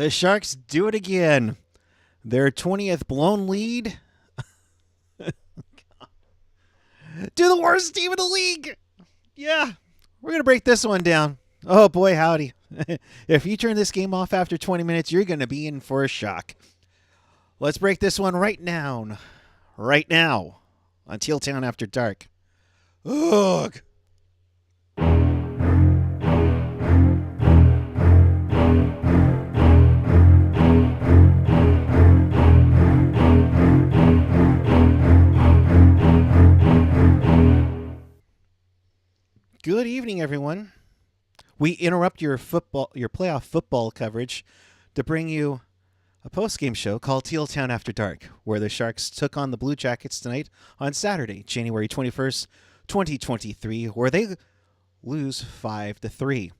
The Sharks do it again. Their 20th blown lead to the worst team in the league. Yeah, we're going to break this one down. Oh, boy, howdy. If you turn this game off after 20 minutes, you're going to be in for a shock. Let's break this one right now. Right now on Teal Town After Dark. Ugh. Good evening, everyone. We interrupt your playoff football coverage to bring you a post-game show called Teal Town After Dark, where the Sharks took on the Blue Jackets tonight on Saturday, January 21st, 2023, where they lose 5-3.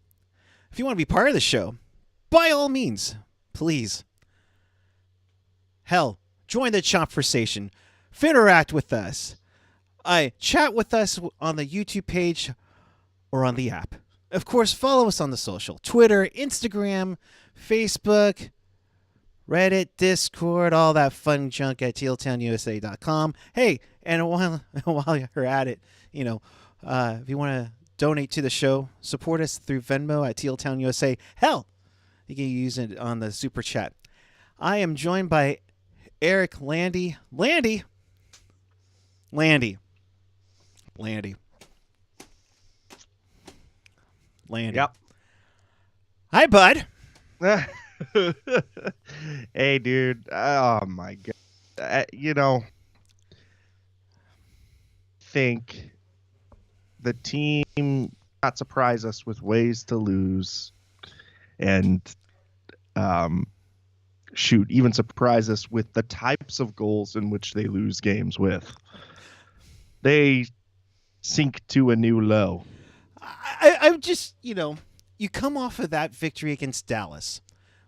If you want to be part of the show, by all means, please. Hell, join the conversation. Interact with us. Chat with us on the YouTube page or on the app. Of course, follow us on the social. Twitter, Instagram, Facebook, Reddit, Discord, all that fun junk at tealtownusa.com. Hey, and while you're at it, if you want to donate to the show, support us through Venmo at tealtownusa. Hell, you can use it on the super chat. I am joined by Erik, Landi. Yep. Hi, bud. Hey, dude. Oh, my God. Think the team not surprise us with ways to lose and even surprise us with the types of goals in which they lose games with. They sink to a new low. I'm just, you come off of that victory against Dallas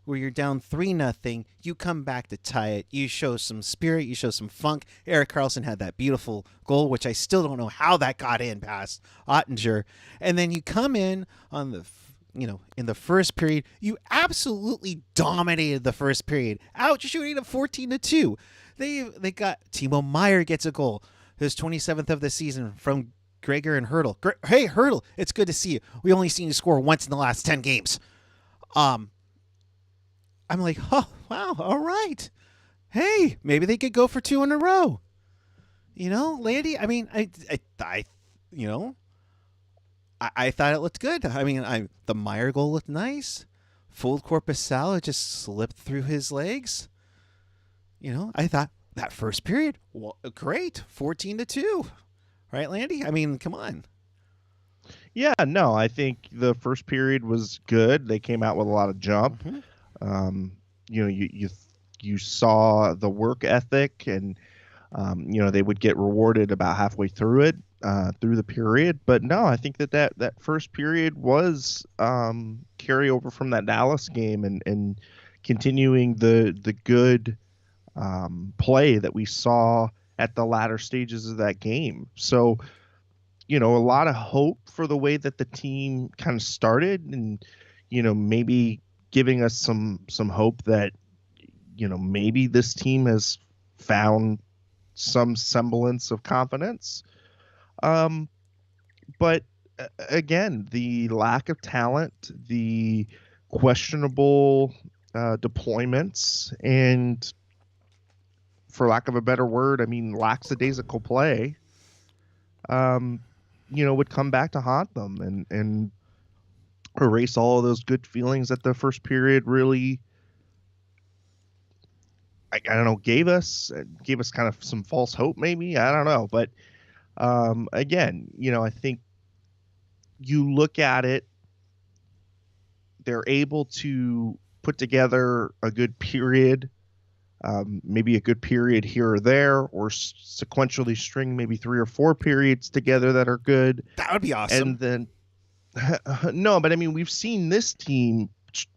where you're down 3-0. You come back to tie it. You show some spirit. You show some funk. Erik Karlsson had that beautiful goal, which I still don't know how that got in past Ottinger. And then you come in on the, in the first period. You absolutely dominated the first period. Out shooting at 14-2. They got Timo Meier gets a goal. His 27th of the season from Gregor and Hurdle. Hey, Hurdle, it's good to see you. We only seen you score once in the last 10 games. I'm like, oh, wow, all right. Hey, maybe they could go for 2 in a row. Landi, I mean, I thought it looked good. I mean, the Meier goal looked nice. Full corpus salad just slipped through his legs. I thought that first period, well, great, 14-2. Right, Landi? I mean, come on. Yeah, no, I think the first period was good. They came out with a lot of jump. Mm-hmm. You saw the work ethic, and they would get rewarded about halfway through it, through the period. But no, I think that first period was carryover from that Dallas game and continuing the good play that we saw at the latter stages of that game. So, a lot of hope for the way that the team kind of started and, maybe giving us some hope that, maybe this team has found some semblance of confidence. But again, the lack of talent, the questionable deployments, and for lack of a better word, I mean, lackadaisical play, would come back to haunt them and erase all of those good feelings that the first period really, I don't know, gave us kind of some false hope, maybe. I don't know. But again, I think you look at it, they're able to put together a good period. Maybe a good period here or there, or sequentially string maybe 3 or 4 periods together that are good. That would be awesome. And then, no, but I mean, we've seen this team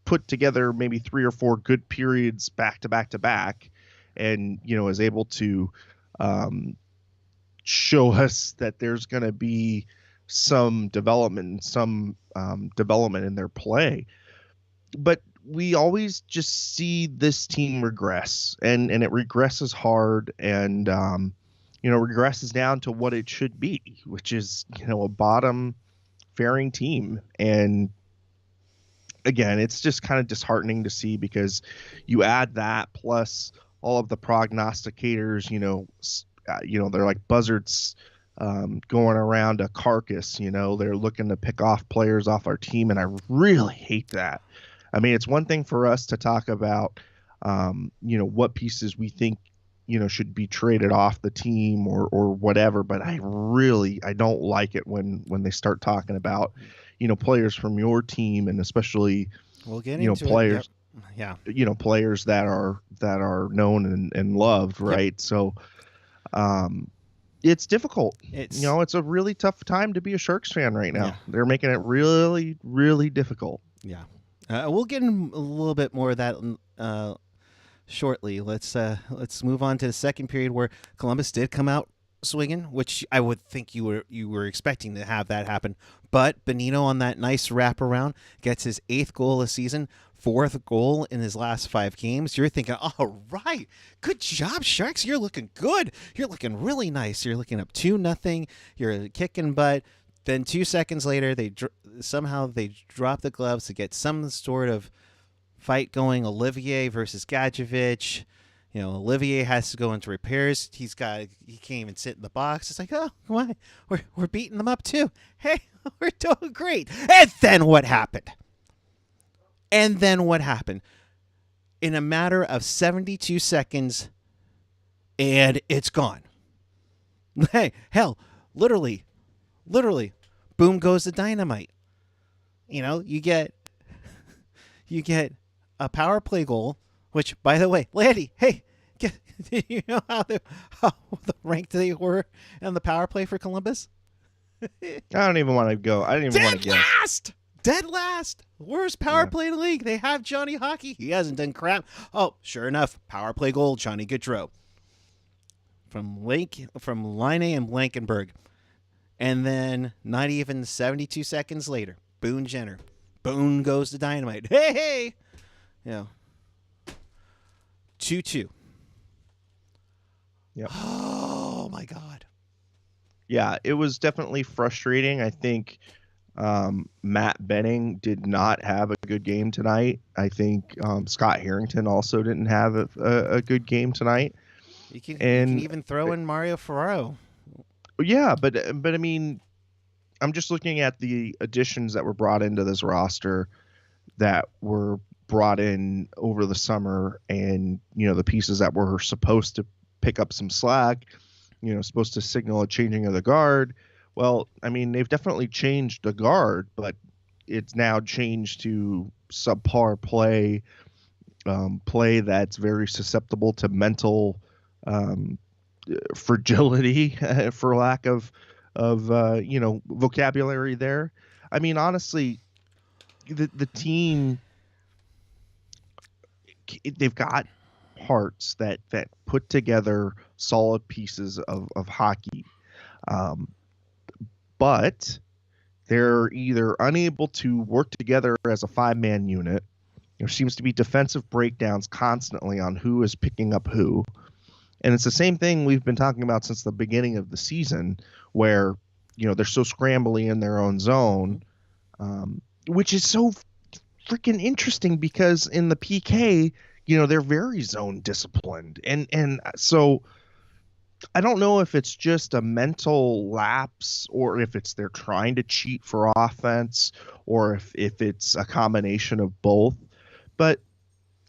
put together maybe 3 or 4 good periods back to back to back, and is able to show us that there's going to be some development in their play. But we always just see this team regress, and it regresses hard, and regresses down to what it should be, which is a bottom faring team. And again, it's just kind of disheartening to see, because you add that plus all of the prognosticators, they're like buzzards going around a carcass. They're looking to pick off players off our team, and I really hate that. I mean, it's one thing for us to talk about, what pieces we think, should be traded off the team or whatever. But I don't like it when they start talking about, players from your team, and especially, we'll get into players, it. Yeah. Players that are known and loved. Right. Yep. So, it's difficult. It's a really tough time to be a Sharks fan right now. Yeah. They're making it really, really difficult. Yeah. We'll get in a little bit more of that shortly. Let's move on to the second period, where Columbus did come out swinging, which I would think you were expecting to have that happen. But Bonino, on that nice wraparound, gets his 8th goal of the season, 4th goal in his last 5 games. You're thinking, all right, good job, Sharks. You're looking good. You're looking really nice. You're looking up 2-0. You're kicking butt. Then 2 seconds later, they drop the gloves to get some sort of fight going. Olivier versus Gadjevich. Olivier has to go into repairs. He can't even sit in the box. It's like, oh, come on, we're beating them up too. Hey, we're doing great. And then what happened? In a matter of 72 seconds, and it's gone. Hey, hell, literally, boom goes the dynamite. You get a power play goal, which, by the way, Landi, hey, do you know how the ranked they were in the power play for Columbus? I don't even want to go. I didn't even want to guess. Dead last. Worst power play in the league. They have Johnny Hockey. He hasn't done crap. Oh, sure enough, power play goal, Johnny Gaudreau. From Line and Blankenberg. And then not even 72 seconds later, Boone Jenner. Boone goes to dynamite. Hey! 2-2. Yep. Oh, my God. Yeah, it was definitely frustrating. I think Matt Benning did not have a good game tonight. I think Scott Harrington also didn't have a good game tonight. You can even throw in Mario Ferraro. Yeah, but I mean, I'm just looking at the additions that were brought into this roster that were brought in over the summer, and the pieces that were supposed to pick up some slack, supposed to signal a changing of the guard. Well, I mean, they've definitely changed the guard, but it's now changed to subpar play that's very susceptible to mental fragility, for lack of vocabulary there. I mean, honestly, the team, they've got parts that put together solid pieces of hockey, but they're either unable to work together as a 5-man unit. There seems to be defensive breakdowns constantly on who is picking up who. And it's the same thing we've been talking about since the beginning of the season, where, they're so scrambly in their own zone, which is so freaking interesting, because in the PK, they're very zone disciplined. And so I don't know if it's just a mental lapse, or if it's they're trying to cheat for offense, or if it's a combination of both. But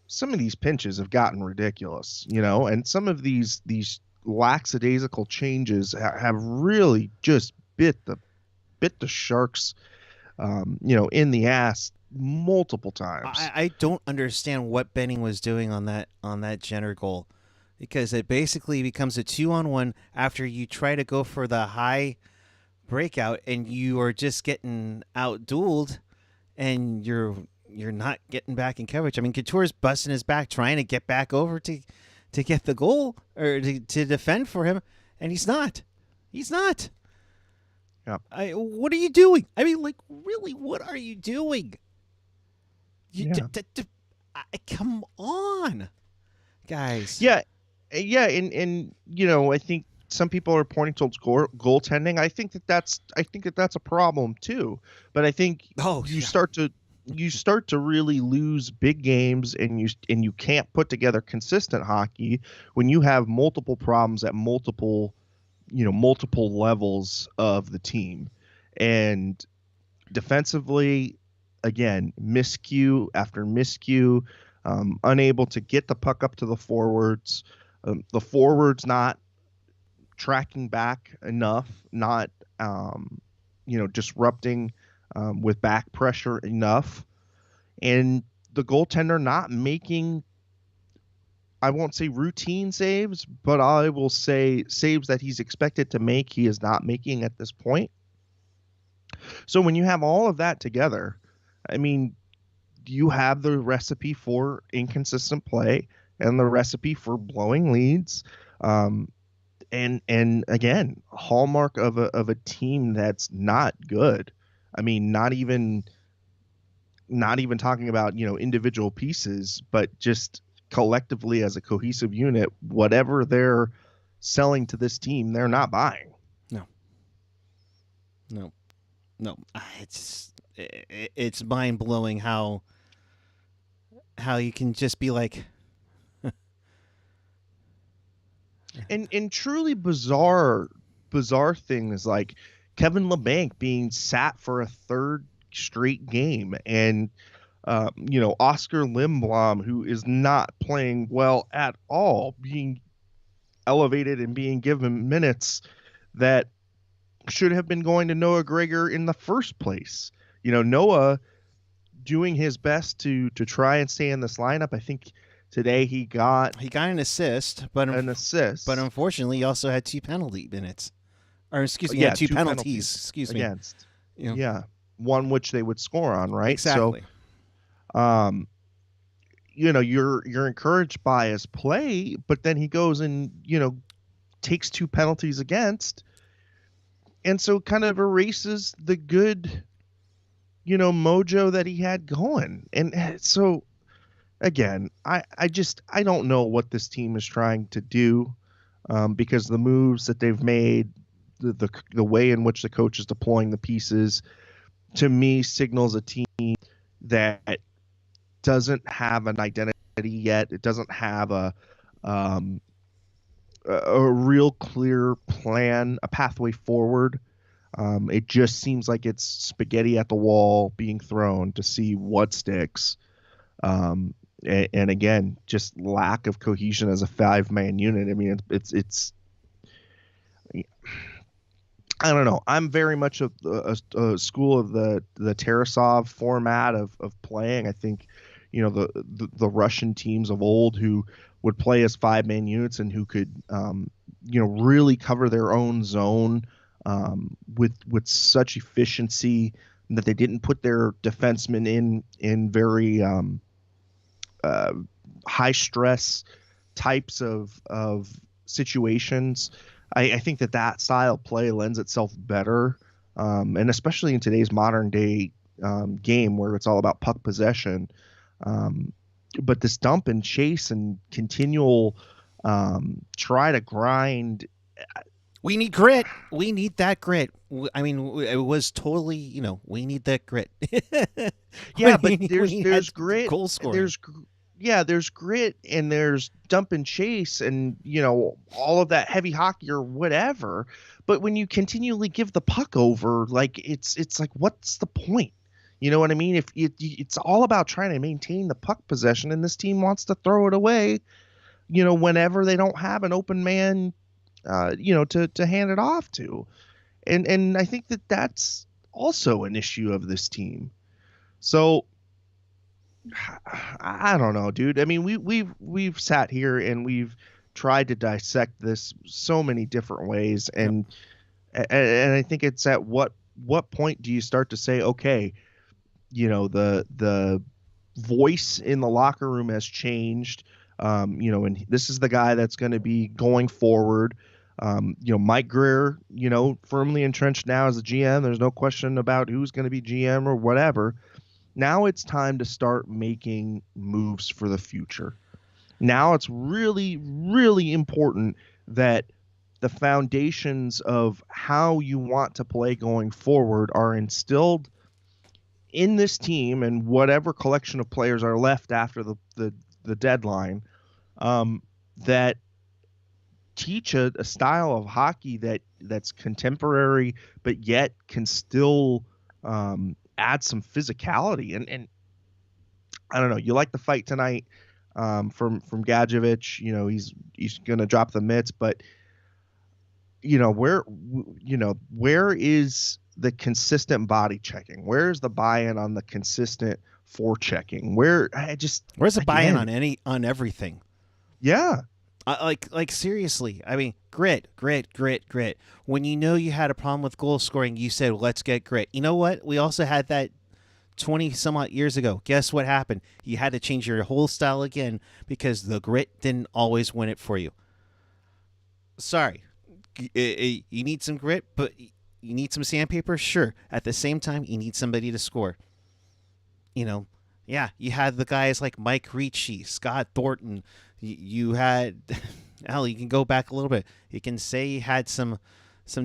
some of these pinches have gotten ridiculous, and some of these lackadaisical changes have really just bit the Sharks, in the ass multiple times. I don't understand what Benning was doing on that Jenner goal, because it basically becomes a 2-on-1 after you try to go for the high breakout, and you are just getting out-dueled, and you're not getting back in coverage. I mean, Couture's busting his back trying to get back over to get the goal, or to defend for him, and he's not. Yeah. What are you doing? I mean, like, really, what are you doing? Come on, guys. Yeah, and I think some people are pointing towards goaltending. I think that that's a problem too. But I think Oh you yeah. start to really lose big games, and you can't put together consistent hockey when you have multiple problems at multiple levels of the team. And defensively, again, miscue after miscue, unable to get the puck up to the forwards. The forwards not tracking back enough, not disrupting with back pressure enough, and the goaltender not making. I won't say routine saves, but I will say saves that he's expected to make. He is not making at this point. So when you have all of that together, I mean, you have the recipe for inconsistent play and the recipe for blowing leads. And again, hallmark of a team that's not good. I mean, not even talking about, individual pieces, but just collectively as a cohesive unit, whatever they're selling to this team, they're not buying. No. No. No. It's mind blowing how you can just be like, And truly bizarre thing is like Kevin LeBanc being sat for a third straight game, and Oscar Lindblom, who is not playing well at all, being elevated and being given minutes that should have been going to Noah Gregor in the first place. Noah doing his best to try and stay in this lineup. I think today he got an assist, but an but assist. unfortunately he also had 2 penalty minutes, or excuse me, Yeah, two two penalties. penalties Excuse me. against. You know, Yeah, one which they would score on, right? exactly. Um, you're encouraged by his play, but then he goes and takes 2 penalties against, and so kind of erases the good mojo that he had going. And so again, I don't know what this team is trying to do, because the moves that they've made, the way in which the coach is deploying the pieces, to me signals a team that doesn't have an identity yet. It doesn't have um, a real clear plan, a pathway forward. It just seems like it's spaghetti at the wall being thrown to see what sticks. And again, just lack of cohesion as a 5-man unit. I mean, it's I don't know. I'm very much a school of the Tarasov format of playing. I think, the Russian teams of old who would play as 5-man units and who could, really cover their own zone, with such efficiency that they didn't put their defensemen in very high stress types of situations. I think that style of play lends itself better, and especially in today's modern day game where it's all about puck possession. But this dump and chase and continual try to grind. We need grit. We need that grit. I mean, it was totally, we need that grit. Yeah, but we there's had grit. goal scoring. There's grit, and there's dump and chase, and all of that heavy hockey or whatever. But when you continually give the puck over, like it's like, what's the point? You know what I mean? If it's all about trying to maintain the puck possession, and this team wants to throw it away, whenever they don't have an open man, to hand it off to, and I think that that's also an issue of this team. So I don't know, dude. I mean, we've sat here and we've tried to dissect this so many different ways, Yep. and I think it's at what point do you start to say, okay, the voice in the locker room has changed, and this is the guy that's going to be going forward. Mike Greer, firmly entrenched now as a GM. There's no question about who's going to be GM or whatever. Now it's time to start making moves for the future. Now it's really, really important that the foundations of how you want to play going forward are instilled in this team and whatever collection of players are left after the deadline, that teach a style of hockey that's contemporary but yet can still add some physicality. And I don't know, you like the fight tonight from Gadjevich. He's gonna drop the mitts, but where is the consistent body checking? Where's the buy-in on the consistent forechecking? Where's the buy-in again, on everything? yeah. Like seriously. I mean, grit. When you had a problem with goal scoring, you said, "Let's get grit." You know what? We also had that 20 some odd years ago. Guess what happened? You had to change your whole style again because the grit didn't always win it for you. Sorry. You need some grit, but you need some sandpaper? Sure. At the same time, you need somebody to score. Yeah, you had the guys like Mike Ricci, Scott Thornton. You had, hell, you can go back a little bit. You can say you had some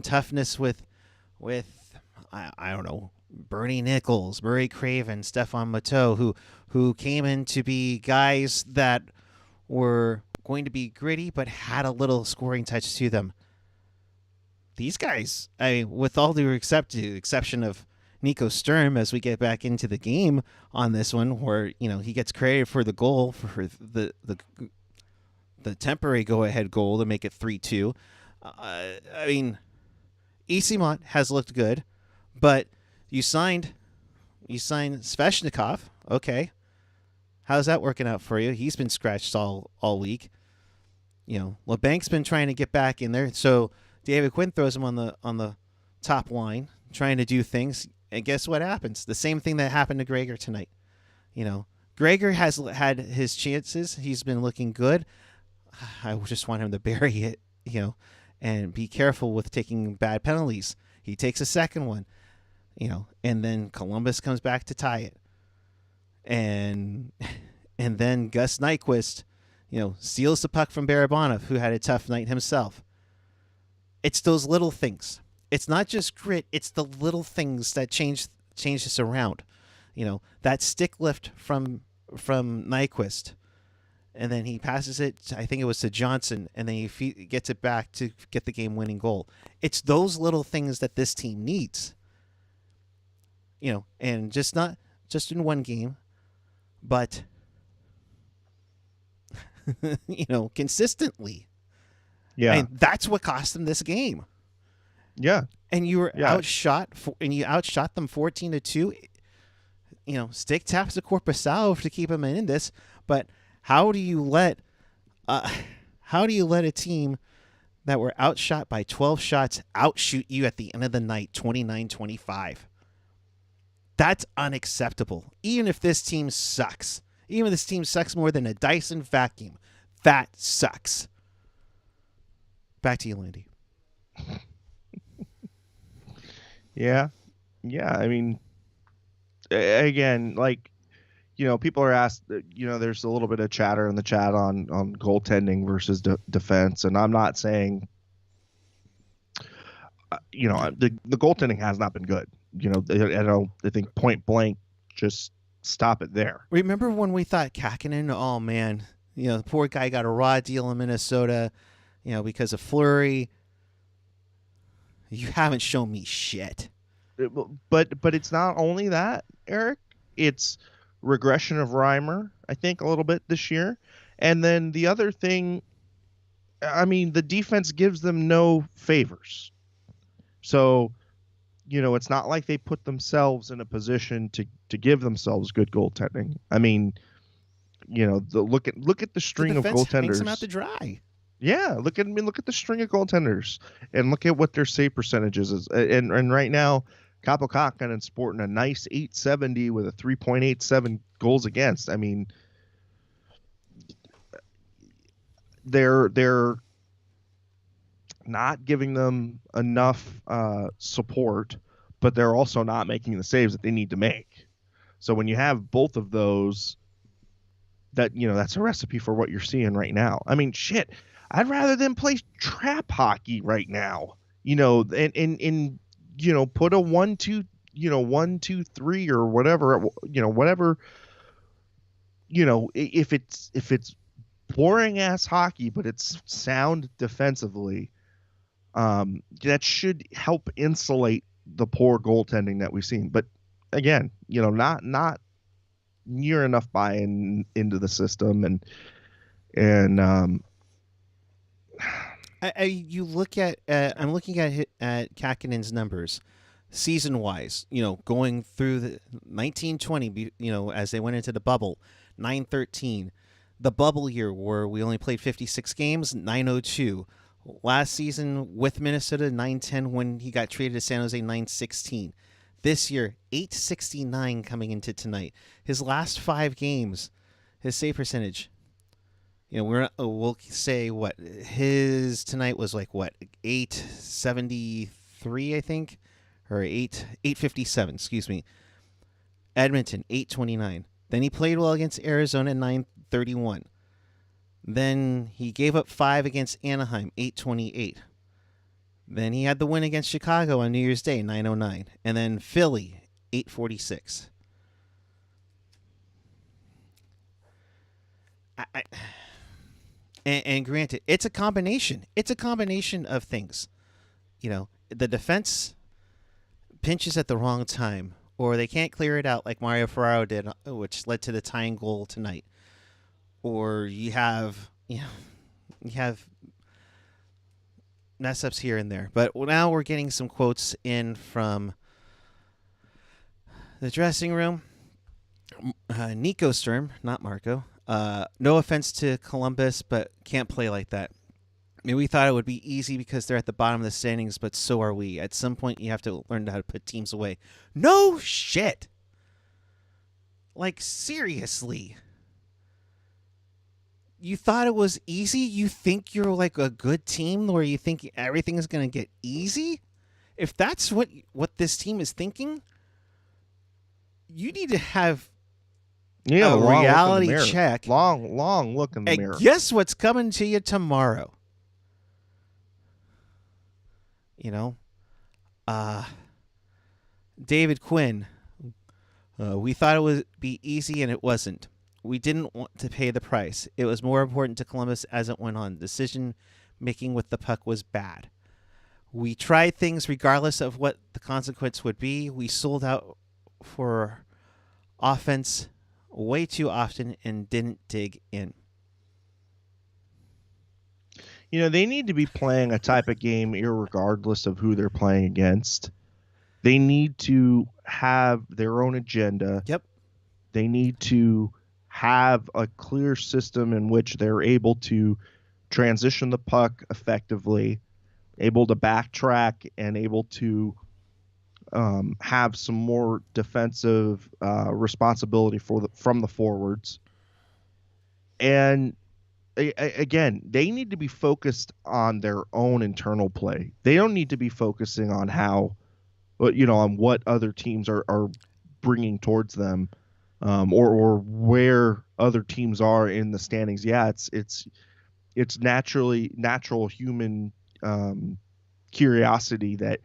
toughness with I don't know, Bernie Nichols, Murray Craven, Stefan Matteau, who came in to be guys that were going to be gritty but had a little scoring touch to them. These guys, with all due exception of Nico Sturm, as we get back into the game on this one, where he gets credited for the goal for the temporary go-ahead goal to make it 3-2. I mean, Esimont has looked good, but you signed Sveshnikov. Okay, how's that working out for you? He's been scratched all week. LeBank's been trying to get back in there, so David Quinn throws him on the top line, trying to do things, and guess what happens? The same thing that happened to Gregor tonight. Gregor has had his chances. He's been looking good. I just want him to bury it, and be careful with taking bad penalties. He takes a second one, and then Columbus comes back to tie it. And then Gus Nyquist, steals the puck from Barabanov, who had a tough night himself. It's those little things. It's not just grit. It's the little things that change this around. That stick lift from Nyquist, and then he passes it, I think it was to Johnson, and then he gets it back to get the game-winning goal. It's those little things that this team needs. And not just in one game, but consistently. Yeah. And that's what cost them this game. Yeah. And you were outshot, and you outshot them 14-2. Stick taps to Korpisalo to keep them in this, but how do you let a team that were outshot by 12 shots outshoot you at the end of the night 29-25? That's unacceptable. Even if this team sucks. Even if this team sucks more than a Dyson vacuum, that sucks. Back to you, Landi. Yeah. I mean, again, people are asked, there's a little bit of chatter in the chat on goaltending versus defense. And I'm not saying, the goaltending has not been good. I think point blank, just stop it there. Remember when we thought Kakinen, oh man, the poor guy got a raw deal in Minnesota, because of Fleury. You haven't shown me shit. But it's not only that, Erik. It's regression of Reimer, I think, a little bit this year. And then the other thing, the defense gives them no favors. So, it's not like they put themselves in a position to give themselves good goaltending. Look at the string of goaltenders. Hangs them out to dry. Yeah, look at the string of goaltenders and look at what their save percentages is. And right now, Kaapo Kakkonen sporting a nice 870 with a 3.87 goals against. They're not giving them enough support, but they're also not making the saves that they need to make. So when you have both of those, that's a recipe for what you're seeing right now. I mean, shit, I'd rather them play trap hockey right now. And put a 1-2, 1-2-3 or whatever, whatever. If it's boring ass hockey, but it's sound defensively, that should help insulate the poor goaltending that we've seen. But again, not near enough buy-in into the system, and You look at I'm looking at Kakinen's numbers, season wise. Going through the 1920, as they went into the bubble, 913. The bubble year where we only played 56 games, 902. Last season with Minnesota, 910 when he got traded to San Jose, 916. This year, 869 coming into tonight. His last 5 games, his save percentage, we'll say what his tonight was like, what, 873, I think, or 857, excuse me. Edmonton, 829. Then he played well against Arizona, 931. Then he gave up 5 against Anaheim, 828. Then he had the win against Chicago on New Year's Day, 909. And then Philly, 846. And granted, it's a combination. It's a combination of things. The defense pinches at the wrong time, or they can't clear it out like Mario Ferraro did, which led to the tying goal tonight. Or you have mess ups here and there. But now we're getting some quotes in from the dressing room. Nico Sturm, not Marco. No offense to Columbus, but can't play like that. I mean, we thought it would be easy because they're at the bottom of the standings, but so are we. At some point, you have to learn how to put teams away. No shit. Like, seriously. You thought it was easy? You think you're like a good team where you think everything is going to get easy? If that's what this team is thinking, you need to have a reality check. Long look in the mirror. And guess what's coming to you tomorrow? David Quinn. We thought it would be easy, and it wasn't. We didn't want to pay the price. It was more important to Columbus as it went on. Decision making with the puck was bad. We tried things regardless of what the consequence would be. We sold out for offense way too often and didn't dig in. They need to be playing a type of game irregardless of who they're playing against. They need to have their own agenda. Yep. They need to have a clear system in which they're able to transition the puck effectively, able to backtrack, and able to have some more defensive responsibility from the forwards. And again, they need to be focused on their own internal play. They don't need to be focusing on on what other teams are bringing towards them, or where other teams are in the standings. Yeah, it's natural human curiosity that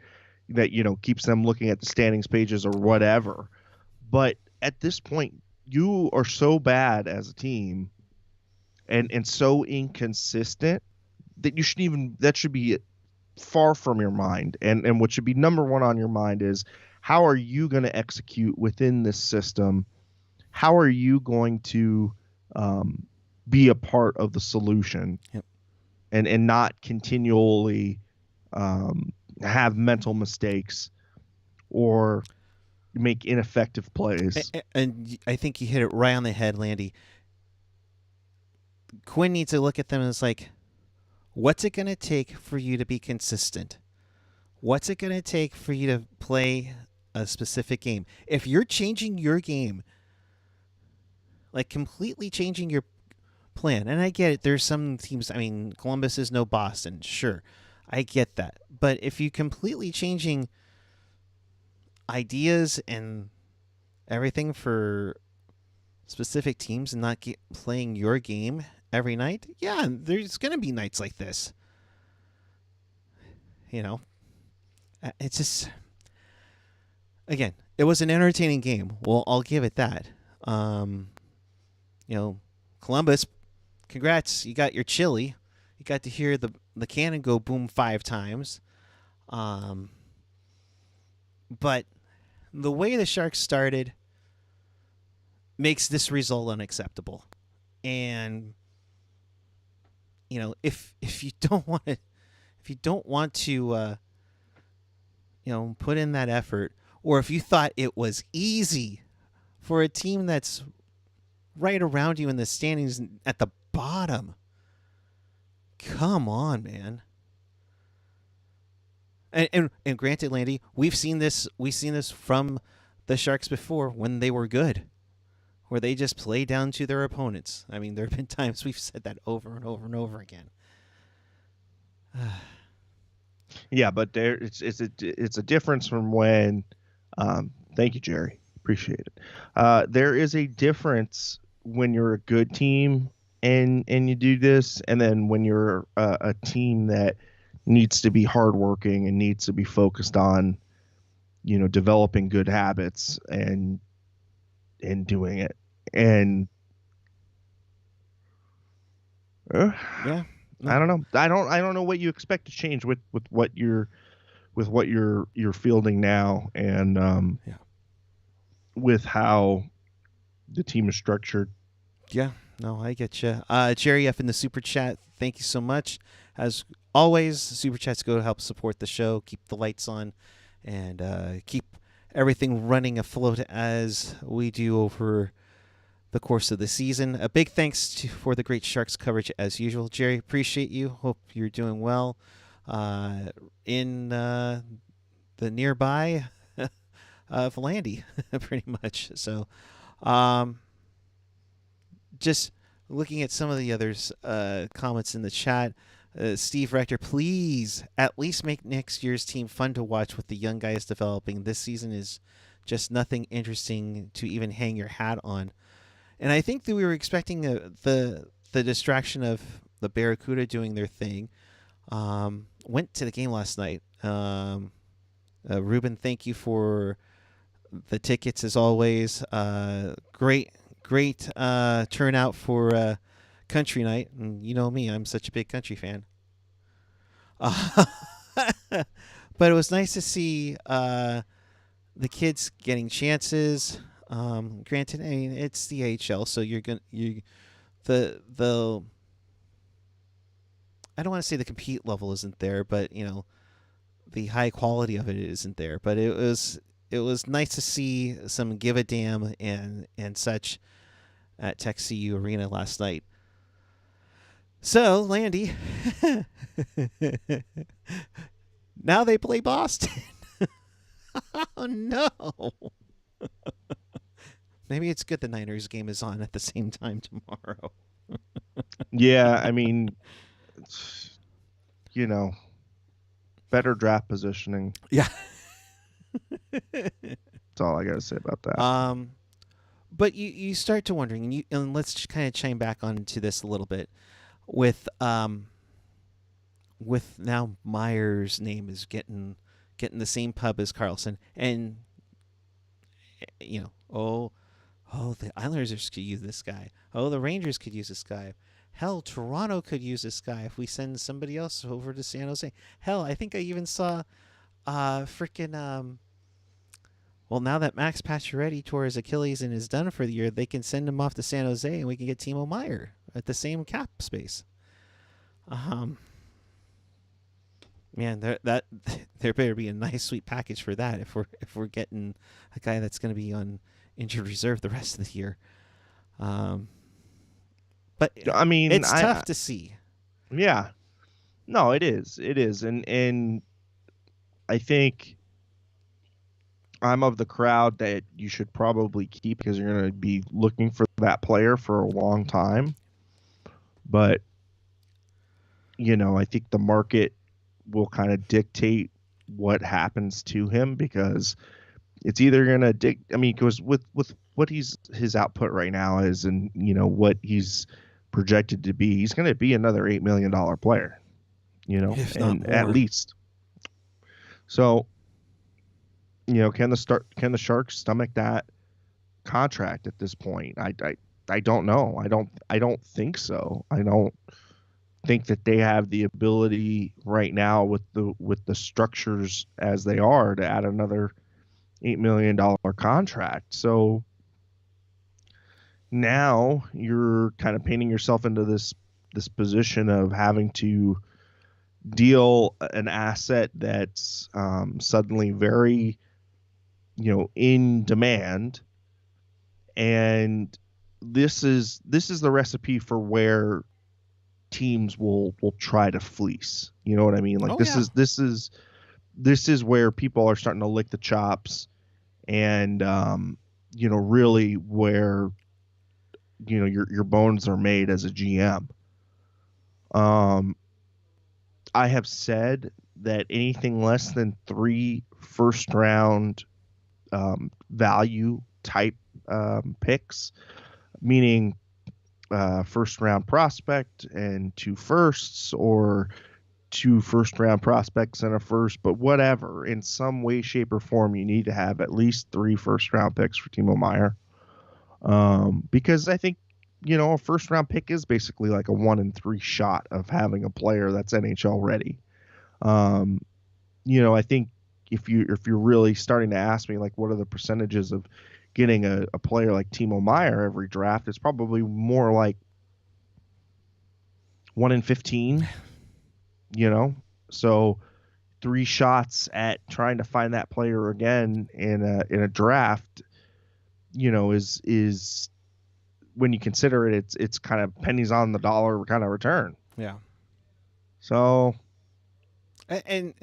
keeps them looking at the standings pages or whatever. But at this point, you are so bad as a team and so inconsistent that that should be far from your mind. And what should be number one on your mind is, how are you going to execute within this system? How are you going to be a part of the solution? Yep. And not continually have mental mistakes or make ineffective plays. And I think you hit it right on the head, Landy. Quinn needs to look at them and it's like, what's it going to take for you to be consistent? What's it going to take for you to play a specific game? If you're changing your game, like completely changing your plan, and I get it, there's some teams, I mean, Columbus is no Boston, sure, I get that. But if you completely changing ideas and everything for specific teams and not playing your game every night, yeah, there's going to be nights like this. You know, it's just, again, it was an entertaining game. Well, I'll give it that. Um, you know, Columbus, congrats, you got your chili. You got to hear the cannon go boom 5 times. But the way the Sharks started makes this result unacceptable. And you know, if you don't want to, if you don't want to, put in that effort, or if you thought it was easy for a team that's right around you in the standings at the bottom, come on, man. And granted, Landy, we've seen this from the Sharks before when they were good, where they just play down to their opponents. I mean, there have been times we've said that over and over and over again. Yeah, but it's a difference from when. Thank you, Jerry. Appreciate it. There is a difference when you're a good team and you do this, and then when you're a team that needs to be hardworking and needs to be focused on, developing good habits and doing it. And yeah, no. I don't know. I don't know what you expect to change with what you're fielding now, and Yeah. with how the team is structured. Yeah, no, I get you. Jerry F in the super chat, thank you so much. As always, super chats go to help support the show, keep the lights on, and keep everything running afloat as we do over the course of the season. A big thanks for the great Sharks coverage as usual. Jerry, appreciate you. Hope you're doing well in the nearby of Landi, pretty much. So just looking at some of the others comments in the chat. Steve Rector, please at least make next year's team fun to watch with the young guys developing. This season is just nothing interesting to even hang your hat on. And I think that we were expecting the distraction of the Barracuda doing their thing. Went to the game last night. Ruben, thank you for the tickets as always. Great turnout for country night. And you know me, I'm such a big country fan. But it was nice to see the kids getting chances. Granted, I mean, it's the AHL, so the I don't want to say the compete level isn't there, but the high quality of it isn't there. But it was nice to see some give a damn and such at Tech CU Arena last night. So, Landy, now they play Boston. Oh no. Maybe it's good the Niners game is on at the same time tomorrow. Yeah, I mean, better draft positioning. Yeah. That's all I got to say about that. But you start to wondering, and let's kind of chime back onto this a little bit with now Meyer's name is getting the same pub as Carlson, and the Islanders could use this guy. Oh, the Rangers could use this guy. Hell, Toronto could use this guy if we send somebody else over to San Jose. Hell, I think I even saw well, now that Max Pacioretty tore his Achilles and is done for the year, they can send him off to San Jose and we can get Timo Meier at the same cap space. Man, there better be a nice sweet package for that if we're getting a guy that's going to be on injured reserve the rest of the year. But I mean, it's tough to see. Yeah, no, it is, and I think I'm of the crowd that you should probably keep because you're going to be looking for that player for a long time. But I think the market will kind of dictate what happens to him because It's either gonna dig. I mean, because with what his output right now is, and what he's projected to be, he's gonna be another $8 million player. if not And at more. least. So, can the Sharks stomach that contract at this point? I don't know. I don't think so. I don't think that they have the ability right now with the structures as they are to add another $8 million contract. So now you're kind of painting yourself into this position of having to deal an asset that's suddenly very in demand, and this is the recipe for where teams will try to fleece. You know what I mean? Like Oh this yeah. is this is this is where people are starting to lick the chops, and really where your bones are made as a GM. Um, I have said that anything less than 3 first round value type picks, meaning first round prospect and 2 firsts, or 2 first round prospects and a first, but whatever, in some way, shape, or form, you need to have at least 3 first round picks for Timo Meyer. Because I think, a first round pick is basically like a 1 in 3 shot of having a player that's NHL ready. Um, I think if you're really starting to ask me, like, what are the percentages of getting a player like Timo Meyer every draft, it's probably more like 1 in 15. So 3 shots at trying to find that player again in a draft, is when you consider it, it's kind of pennies on the dollar kind of return. Yeah. So And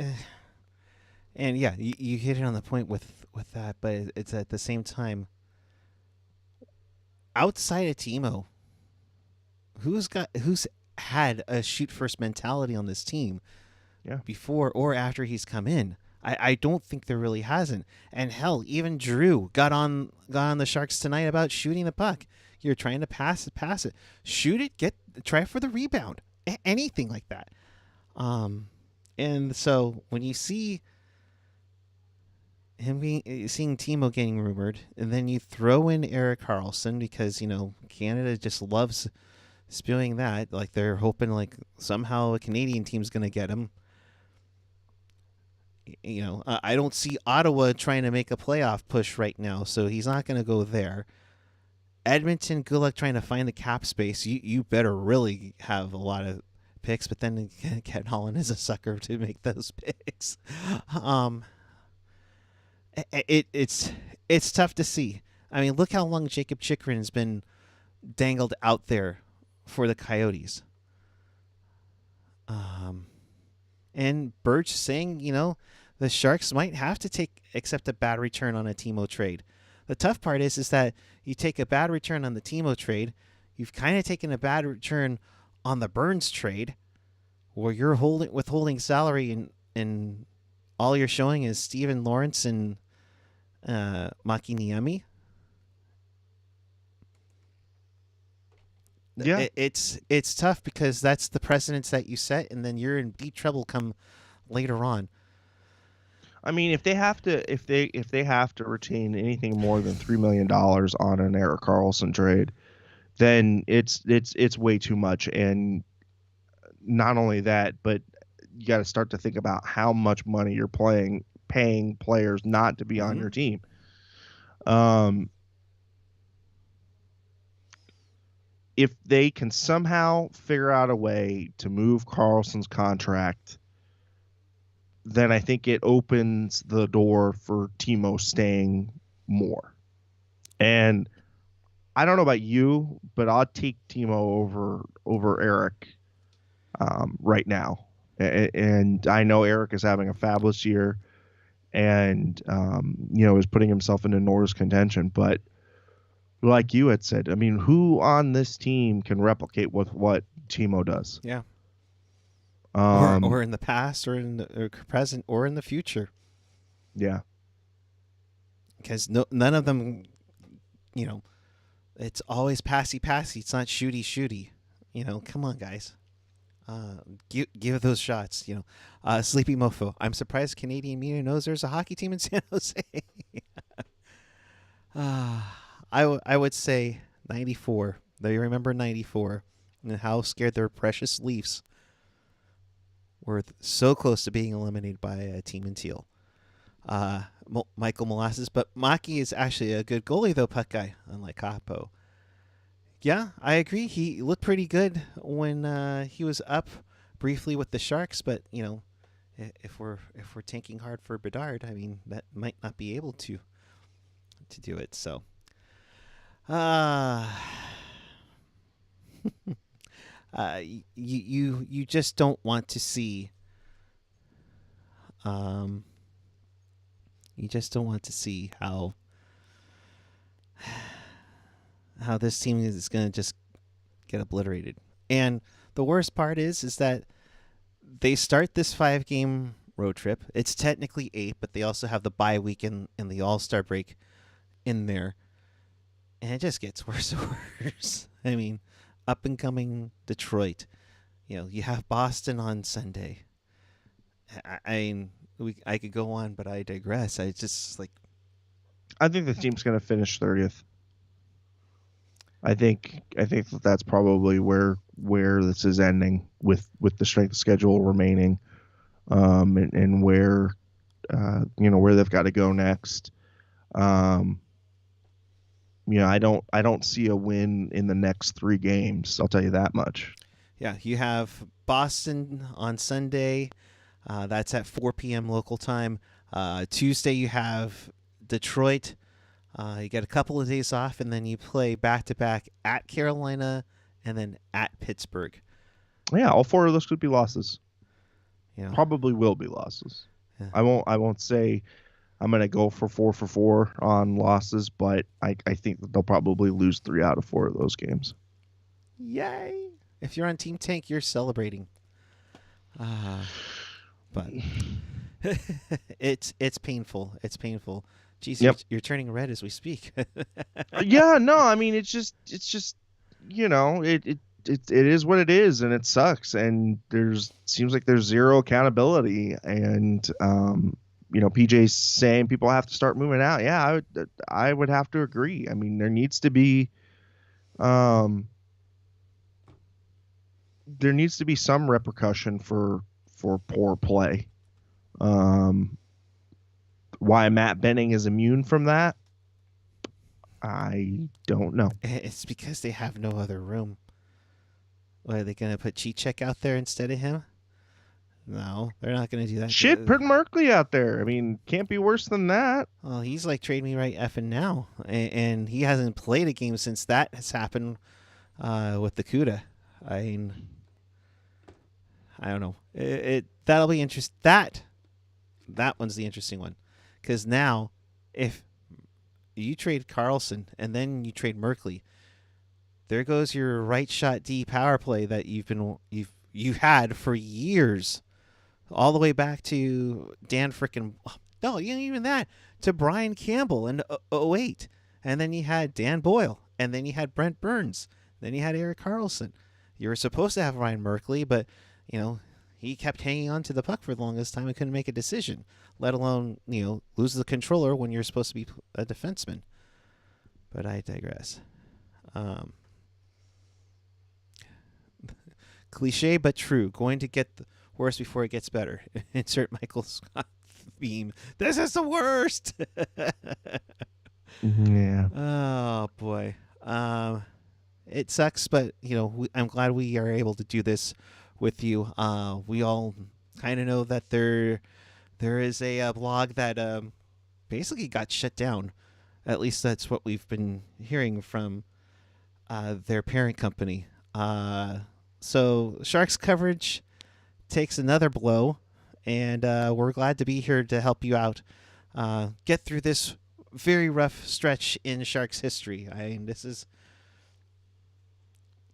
and yeah, you hit it on the point with that, but it's at the same time outside of Timo, who's had a shoot first mentality on this team yeah, before or after he's come in. I don't think there really hasn't. And hell, even Drew got on the Sharks tonight about shooting the puck. You're trying to pass it, shoot it, try for the rebound, anything like that. Um, and so when you see seeing Timo getting rumored, and then you throw in Erik Karlsson because Canada just loves spewing that, like they're hoping like somehow a Canadian team's gonna get him. I don't see Ottawa trying to make a playoff push right now, so he's not going to go there. Edmonton, good luck trying to find the cap space. You better really have a lot of picks, but then Ken Holland is a sucker to make those picks. Um, it's tough to see. I mean, look how long Jacob Chikrin has been dangled out there for the Coyotes. Um, and Birch saying, the Sharks might have to accept a bad return on a Timo trade. The tough part is that you take a bad return on the Timo trade, you've kind of taken a bad return on the Burns trade, where you're withholding salary and all you're showing is Steven Lawrence and Makiniemi. yeah. It's tough because that's the precedence that you set, and then you're in deep trouble come later on. I mean, if they have to retain anything more than $3 million on an Erik Karlsson trade, then it's way too much. And not only that, but you got to start to think about how much money you're paying players not to be on Mm-hmm. your team. Um, if they can somehow figure out a way to move Carlson's contract, then I think it opens the door for Timo staying more. And I don't know about you, but I'll take Timo over Erik right now. And I know Erik is having a fabulous year, and is putting himself into Norris contention. But like you had said, I mean, who on this team can replicate with what Timo does? Yeah. Um, Or in the past, or in the present, or in the future. yeah. because none of them, you know, it's always passy. It's not shooty. Come on, guys. Give those shots. Sleepy Mofo. I'm surprised Canadian media knows there's a hockey team in San Jose. I would say 94. They remember 94 and how scared their precious Leafs were so close to being eliminated by a team in Teal. Michael Molasses, but Maki is actually a good goalie though, puck guy, unlike Capo. Yeah, I agree. He looked pretty good when he was up briefly with the Sharks, but if we're tanking hard for Bedard, I mean that might not be able to do it. So, you just don't want to see. You just don't want to see how this team is going to just get obliterated. And the worst part is that they start this 5-game road trip. It's technically 8, but they also have the bye week and the All-Star break in there. And it just gets worse and worse. I mean, up and coming Detroit. You have Boston on Sunday. I could go on, but I digress. I think the team's going to finish 30th. I think that's probably where this is ending with the strength of schedule remaining, and where where they've got to go next. I don't see a win in the next 3 games. I'll tell you that much. Yeah, you have Boston on Sunday. That's at 4 p.m. local time. Tuesday you have Detroit. You get a couple of days off, and then you play back-to-back at Carolina and then at Pittsburgh. Yeah, all 4 of those could be losses. Yeah. Probably will be losses. Yeah. I won't say I'm going to go for 4 for 4 on losses, but I think that they'll probably lose 3 out of 4 of those games. Yay! If you're on Team Tank, you're celebrating. But it's painful. It's painful. Jeez, yep. You're turning red as we speak. Yeah, no, I mean it's just it is what it is, and it sucks, and seems like there's zero accountability, and PJ's saying people have to start moving out. Yeah, I would have to agree. I mean, there needs to be some repercussion for poor play. Why Matt Benning is immune from that, I don't know. It's because they have no other room. What, are they going to put Cheechek out there instead of him? No, they're not going to do that. Shit, put Merkley out there. I mean, can't be worse than that. Well, he's like, trade me right effing now. And he hasn't played a game since that has happened with the Kuhre. I mean, I don't know. That'll be interesting. That one's the interesting one. Because now, if you trade Carlson and then you trade Merkley, there goes your right shot D power play that you've had for years, all the way back to Dan frickin' no, even that to Brian Campbell in 08, and then you had Dan Boyle, and then you had Brent Burns, then you had Erik Karlsson. You were supposed to have Ryan Merkley, but he kept hanging on to the puck for the longest time and couldn't make a decision, let alone, lose the controller when you're supposed to be a defenseman. But I digress. Cliche but true. Going to get worse before it gets better. Insert Michael Scott theme. This is the worst. Yeah. Oh, boy. It sucks, but, I'm glad we are able to do this with you. We all kind of know that there is a blog that basically got shut down. At least that's what we've been hearing from their parent company. So Sharks coverage takes another blow, and we're glad to be here to help you out get through this very rough stretch in Sharks history. This is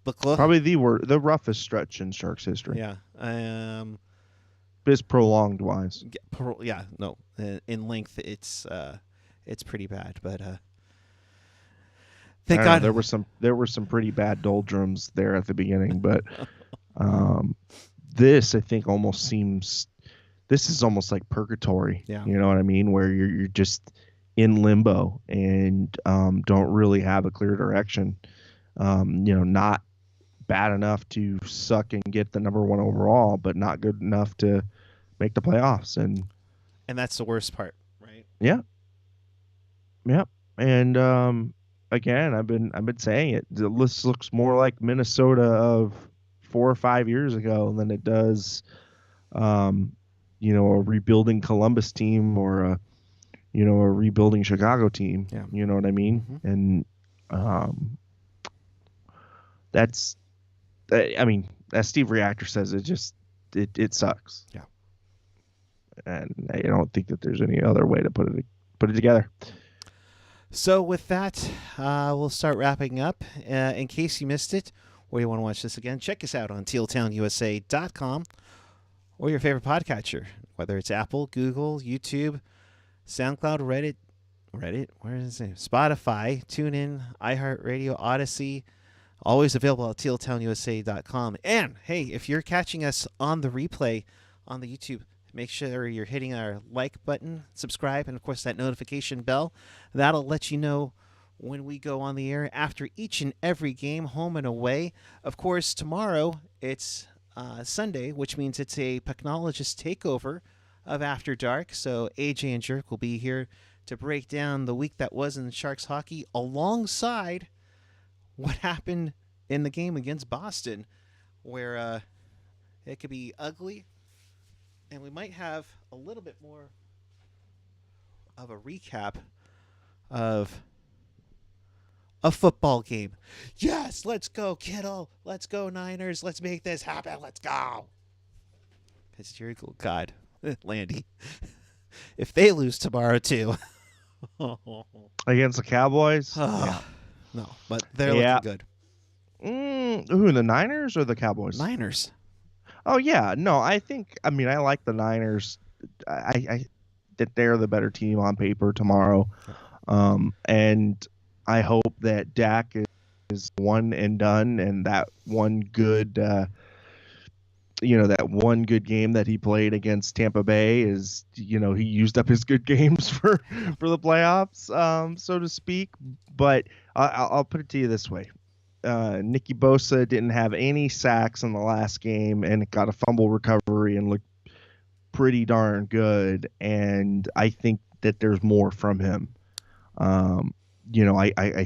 probably the roughest stretch in Sharks history. Yeah. It's prolonged wise. Yeah. No. In length, it's it's pretty bad. But I thank don't know, God. there were some pretty bad doldrums there at the beginning, but this I think this is almost like purgatory. Yeah. You know what I mean? Where you're just in limbo and don't really have a clear direction. Not bad enough to suck and get the number one overall, but not good enough to make the playoffs. And that's the worst part, right? yeah, yeah. And again, I've been saying it. This looks more like Minnesota of 4 or 5 years ago than it does, a rebuilding Columbus team or a rebuilding Chicago team. Yeah. You know what I mean? Mm-hmm. And that's, I mean, as Steve Reactor says, it sucks. Yeah. And I don't think that there's any other way to put it together. So with that, we'll start wrapping up. In case you missed it, or you want to watch this again, check us out on tealtownusa.com or your favorite podcatcher, whether it's Apple, Google, YouTube, SoundCloud, Reddit, where is it? Spotify, TuneIn, iHeartRadio, Odyssey. Always available at tealtownusa.com. And, hey, if you're catching us on the replay on the YouTube, make sure you're hitting our like button, subscribe, and, of course, that notification bell. That'll let you know when we go on the air after each and every game, home and away. Of course, tomorrow it's Sunday, which means it's a Pucknologist takeover of After Dark. So AJ and Jerk will be here to break down the week that was in Sharks hockey alongside what happened in the game against Boston, where it could be ugly, and we might have a little bit more of a recap of a football game. Yes, let's go, Kittle. Let's go, Niners. Let's make this happen. Let's go. Hysterical God, Landy. If they lose tomorrow, too. Against the Cowboys? Yeah. No, but they're looking good. Who, the Niners or the Cowboys? Niners. Oh, yeah. No, I like the Niners. I that they're the better team on paper tomorrow. And I hope that Dak is one and done, and that one good game that he played against Tampa Bay is, he used up his good games for the playoffs, so to speak. But I'll put it to you this way. Nicky Bosa didn't have any sacks in the last game and got a fumble recovery and looked pretty darn good. And I think that there's more from him. I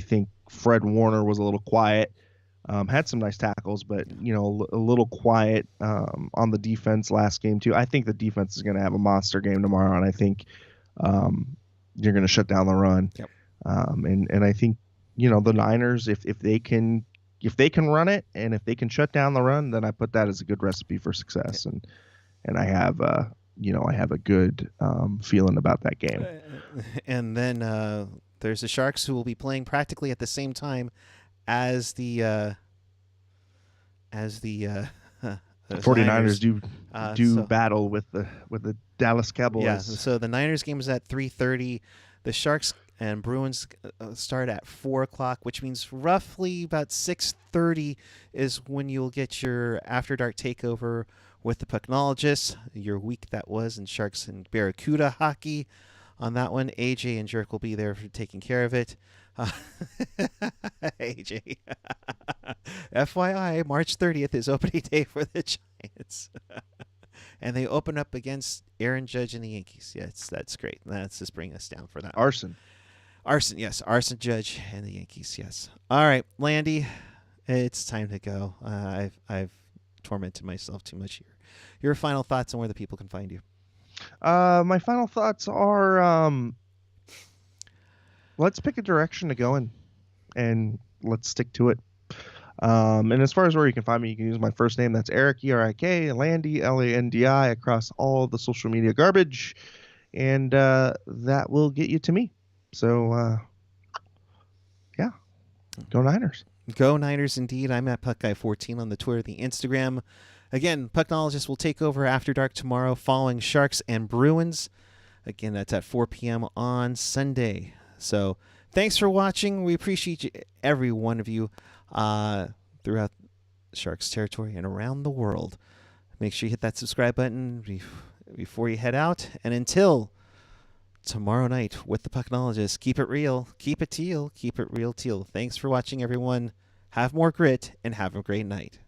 think Fred Warner was a little quiet. Had some nice tackles, but a little quiet on the defense last game too. I think the defense is going to have a monster game tomorrow, and I think you're going to shut down the run. Yep. And I think the Niners, if they can run it and if they can shut down the run, then I put that as a good recipe for success. Okay. And I have I have a good feeling about that game. And then there's the Sharks, who will be playing practically at the same time as the 49ers do battle with the Dallas Cowboys. Yeah, so the Niners game is at 3:30. The Sharks and Bruins start at 4:00, which means roughly about 6:30 is when you'll get your After Dark takeover with the Pucknologists, your week that was in Sharks and Barracuda hockey. On that one, AJ and Jerk will be there for taking care of it. AJ. FYI, March 30th is opening day for the Giants. And they open up against Aaron Judge and the Yankees. Yes, that's great. Let's just bring us down for that. Arson, yes. Arson, Judge, and the Yankees, yes. All right, Landy, it's time to go. I've tormented myself too much here. Your final thoughts on where the people can find you. My final thoughts are let's pick a direction to go in, and let's stick to it. And as far as where you can find me, you can use my first name. That's Erik, Erik, Landi, Landi, across all the social media garbage. And that will get you to me. So, yeah, go Niners. Go Niners indeed. I'm at PuckGuy14 on the Twitter, the Instagram. Again, Pucknologist will take over After Dark tomorrow following Sharks and Bruins. Again, that's at 4 p.m. on Sunday. So thanks for watching. We appreciate every one of you throughout Sharks territory and around the world. Make sure you hit that subscribe button before you head out. And until tomorrow night with the Pucknologist, keep it real, keep it teal, keep it real teal. Thanks for watching, everyone. Have more grit and have a great night.